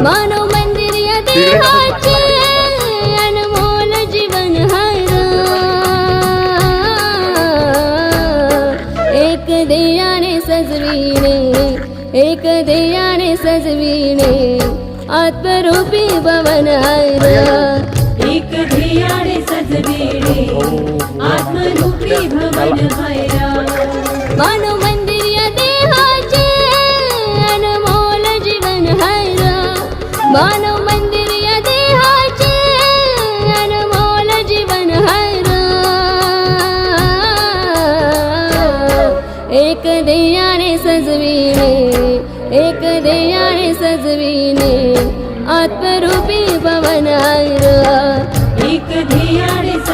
मानव मंदिर या देहाचे अनमोल जीवन हरा एक देयाने सजविणे एक देयाने सजविणे आत्मरूपी भवन हरा एक ध्येयाने सजविणे आत्मरूपी भवन हरा मानव मंदिर या देहाचे अनमोल जीवन हरा मानव मंदिर या देहाचे अनमोल जीवन हरा एक देयाने सजविणे एक देयाने सजविणे आत्मरूपी